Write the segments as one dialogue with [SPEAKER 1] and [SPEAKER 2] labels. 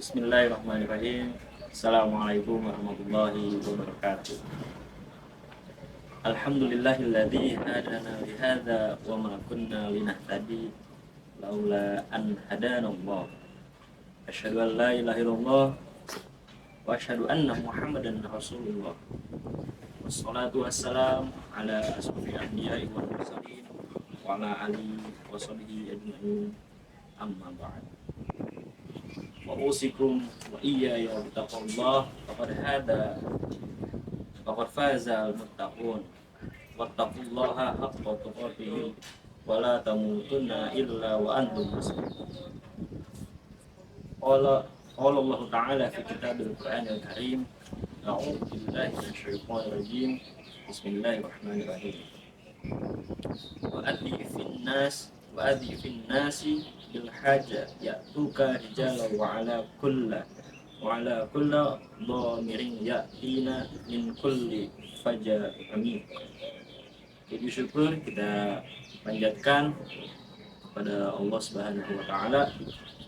[SPEAKER 1] Bismillahirrahmanirrahim. Assalamualaikum warahmatullahi wabarakatuh. Alhamdulillahilladzi hadana lihadza wa ma kunna linahtadi laula an hadanallah. Asyhadu an la ilaha illallah wa asyhadu anna Muhammadan rasulullah. Wassalatu wassalam ala asrofil anbiya'i wal mursalin wa ala alihi wa sahbihi ajma'in. Amma ba'd. Wa usikum wa iyaya bittaqwallah faqad faza al-muttaqun wattaqullaha haqqa tuqatih wa la tamutunna illa wa antum muslimun. Qala Allah Ta'ala fi kitabil Qur'anil Karim. A'udzu billahi minasyaitonir rajim. Bismillahirrahmanirrahim. Wa adhi fin nasi bil haja ya'tuka rijala wa ala kulla dhamirin ya'tina min kulli fajr amik. Puji syukur kita panjatkan kepada Allah Subhanahu wa taala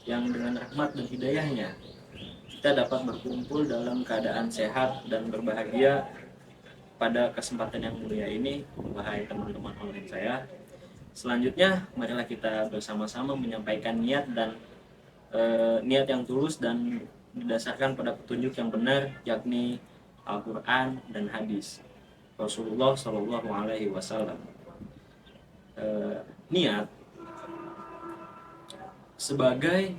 [SPEAKER 1] yang dengan rahmat dan hidayahnya kita dapat berkumpul dalam keadaan sehat dan berbahagia pada kesempatan yang mulia ini, wahai teman-teman online saya. Selanjutnya, marilah kita bersama-sama menyampaikan niat yang tulus dan didasarkan pada petunjuk yang benar, yakni Al-Quran dan hadis Rasulullah Shallallahu Alaihi Wasallam. Niat sebagai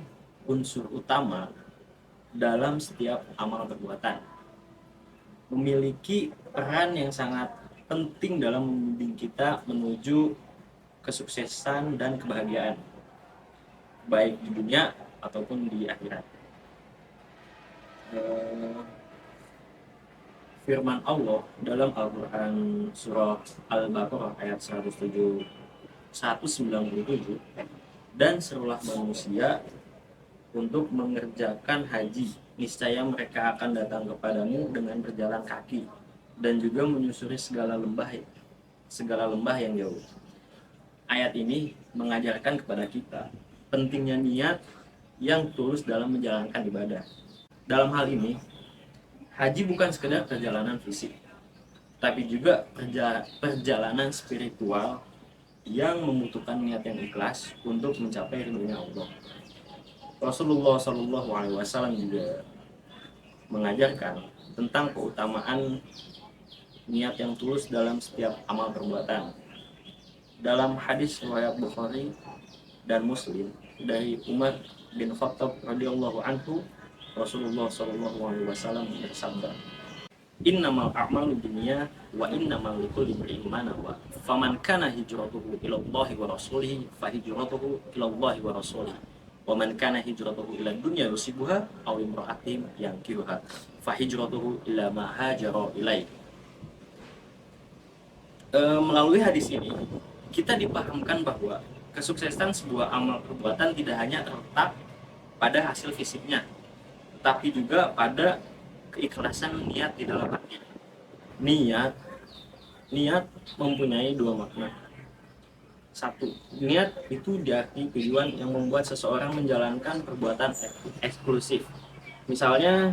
[SPEAKER 1] unsur utama dalam setiap amal perbuatan memiliki peran yang sangat penting dalam membimbing kita menuju kesuksesan dan kebahagiaan, baik di dunia ataupun di akhirat. Firman Allah dalam Al-Quran surah Al-Baqarah ayat 197, dan serulah manusia untuk mengerjakan haji, niscaya mereka akan datang kepadamu dengan berjalan kaki dan juga menyusuri segala lembah yang jauh. Ayat ini mengajarkan kepada kita pentingnya niat yang tulus dalam menjalankan ibadah. Dalam hal ini, haji bukan sekedar perjalanan fisik, tapi juga perjalanan spiritual yang membutuhkan niat yang ikhlas untuk mencapai ridhonya Allah. Rasulullah Shallallahu Alaihi Wasallam juga mengajarkan tentang keutamaan niat yang tulus dalam setiap amal perbuatan. Dalam hadis riwayat Bukhari dan Muslim dari Umar bin Khattab radhiyallahu anhu, Rasulullah Shallallahu Alaihi Wasallam bersabda, "Innamal a'malu binniyat wa innamal likulli imri'in ma nawa. Faman kana hijratuhu ila Allah wa rasulih fa hijratuhu ila Allah wa rasulih. Wa man kana hijratuhu ila dunya yusibuha aw imra'atin yankihuha fa hijratuhu ila ma hajara ilaihi." Melalui hadis ini kita dipahamkan bahwa kesuksesan sebuah amal perbuatan tidak hanya terletak pada hasil fisiknya, tetapi juga pada keikhlasan niat di dalam hati. Niat mempunyai dua makna. Satu, niat itu diarti tujuan yang membuat seseorang menjalankan perbuatan eksklusif. Misalnya,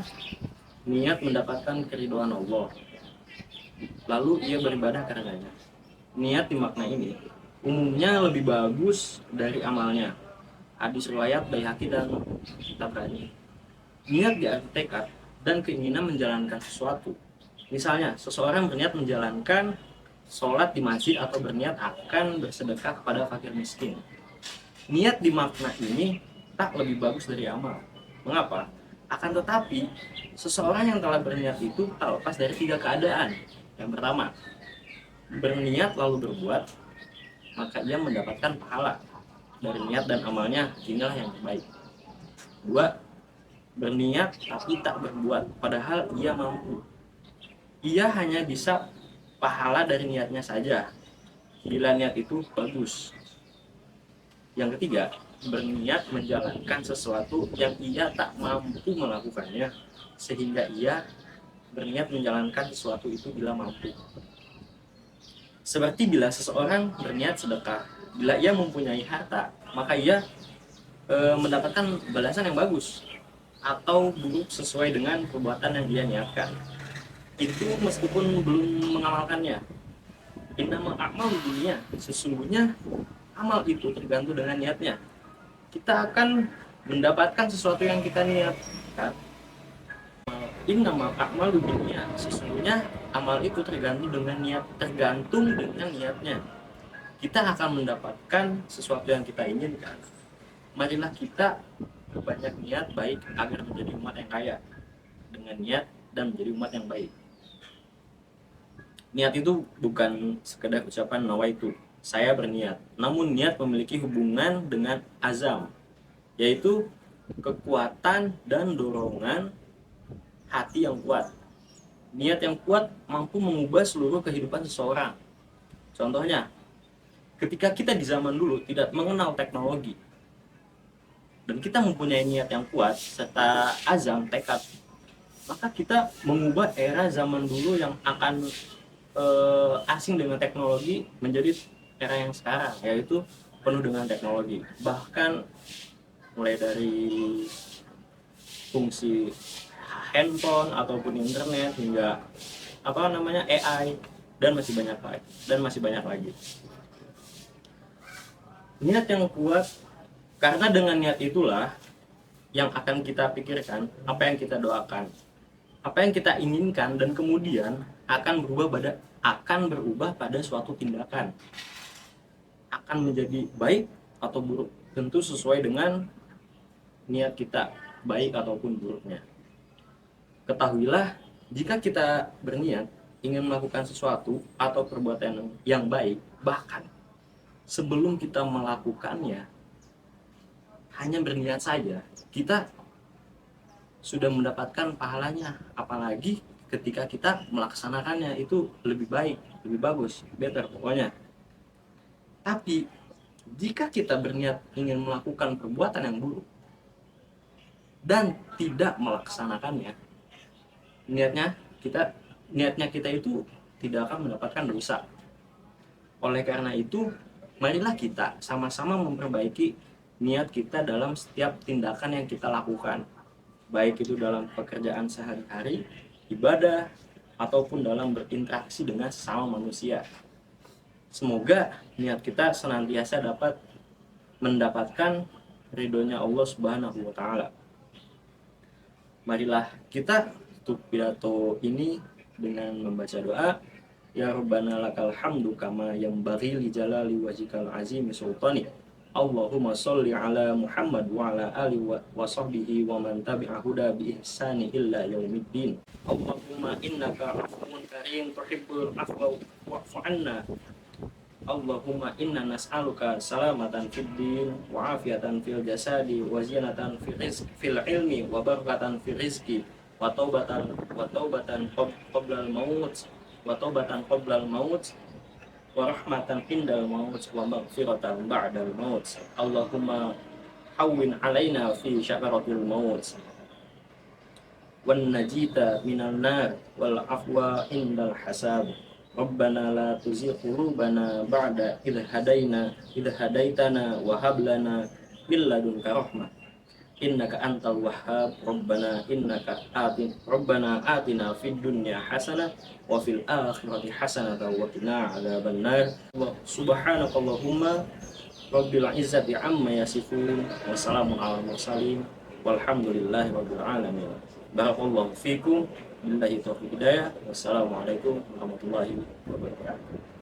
[SPEAKER 1] niat mendapatkan keridhaan Allah, lalu ia beribadah karenanya. Niat di makna ini umumnya lebih bagus dari amalnya. Hadis riwayat Baihaqi dan Tabrani. Niat diarti tekad dan keinginan menjalankan sesuatu. Misalnya, seseorang berniat menjalankan sholat di masjid atau berniat akan bersedekah kepada fakir miskin. Niat di makna ini tak lebih bagus dari amal. Mengapa? Akan tetapi, seseorang yang telah berniat itu tak lepas dari tiga keadaan. Yang pertama, berniat lalu berbuat, maka ia mendapatkan pahala dari niat dan amalnya, inilah yang terbaik. Dua, berniat tapi tak berbuat, padahal ia mampu. Ia hanya bisa pahala dari niatnya saja, bila niat itu bagus. Yang ketiga, berniat menjalankan sesuatu yang ia tak mampu melakukannya, sehingga ia berniat menjalankan sesuatu itu bila mampu. Seperti bila seseorang berniat sedekah, bila ia mempunyai harta, maka ia mendapatkan balasan yang bagus. atau buruk sesuai dengan perbuatan yang dia niatkan. Itu meskipun belum mengamalkannya. Innamal a'malu binniyat, sesungguhnya amal itu tergantung dengan niatnya. Kita akan mendapatkan sesuatu yang kita niatkan. Innamal a'malu binniyat, sesungguhnya amal itu tergantung dengan niatnya. Kita akan mendapatkan sesuatu yang kita inginkan. Marilah kita berbanyak niat baik agar menjadi umat yang kaya, dengan niat dan menjadi umat yang baik. Niat itu bukan sekedar ucapan nawaitu, saya berniat, namun niat memiliki hubungan dengan azam, yaitu kekuatan dan dorongan hati yang kuat. Niat yang kuat mampu mengubah seluruh kehidupan seseorang. Contohnya, ketika kita di zaman dulu tidak mengenal teknologi dan kita mempunyai niat yang kuat serta azam, tekad, maka kita mengubah era zaman dulu yang akan asing dengan teknologi menjadi era yang sekarang, yaitu penuh dengan teknologi. Bahkan mulai dari fungsi handphone ataupun internet hingga AI dan masih banyak lagi. Niat yang kuat, karena dengan niat itulah yang akan kita pikirkan, apa yang kita doakan, apa yang kita inginkan, dan kemudian akan berubah pada suatu tindakan, akan menjadi baik atau buruk, tentu sesuai dengan niat kita, baik ataupun buruknya. Ketahuilah, jika kita berniat ingin melakukan sesuatu atau perbuatan yang baik, bahkan sebelum kita melakukannya, hanya berniat saja, kita sudah mendapatkan pahalanya. Apalagi ketika kita melaksanakannya, itu lebih baik, lebih bagus, better pokoknya. Tapi jika kita berniat ingin melakukan perbuatan yang buruk dan tidak melaksanakannya, niatnya kita itu tidak akan mendapatkan dosa. Oleh karena itu, marilah kita sama-sama memperbaiki niat kita dalam setiap tindakan yang kita lakukan, baik itu dalam pekerjaan sehari-hari, ibadah, ataupun dalam berinteraksi dengan sesama manusia. Semoga niat kita senantiasa dapat mendapatkan ridhonya Allah Subhanahu wa Ta'ala. Marilah kita tutup pidato ini dengan membaca doa. Ya Rabbana lakal hamdu kama yanbaghi li jalali wajhikal azimi sultani. Allahumma sholli ala Muhammad wa ala ali wa sahbihi wa man tabi'a huda bi ihsani illa yaumiddin. Allahumma innaka afuwun karim tuhibbul afwa wa'fu anna. Allahumma inna nas'aluka salamatan fid din wa afiatan fil jasadi wa zinatan fil ilmi wa barakatan fil rizqi wa taubatan qabla al maut wa taubatan qabla al maut wa rahmatan indal maut wa maghfiratan ba'dal maut. Allahumma hawwin alaina fi syakaratil maut wan najita minan nar wal afwa indal hasab. Rabbana la tuzigh qulubana ba'da idh hadaitana wa hab lana min ladunka rahmah innaka antal wahhab. Rabbana atina fid dunya hasanah wa fil akhirati hasanah wa qina adzabannar. Subhanakallahumma rabbil izzati amma yasifun wa salamun alal mursalin walhamdulillahi rabbil alamin. Barakallahu fikum, billahi taufiq hidayah. Wassalamualaikum warahmatullahi wabarakatuh.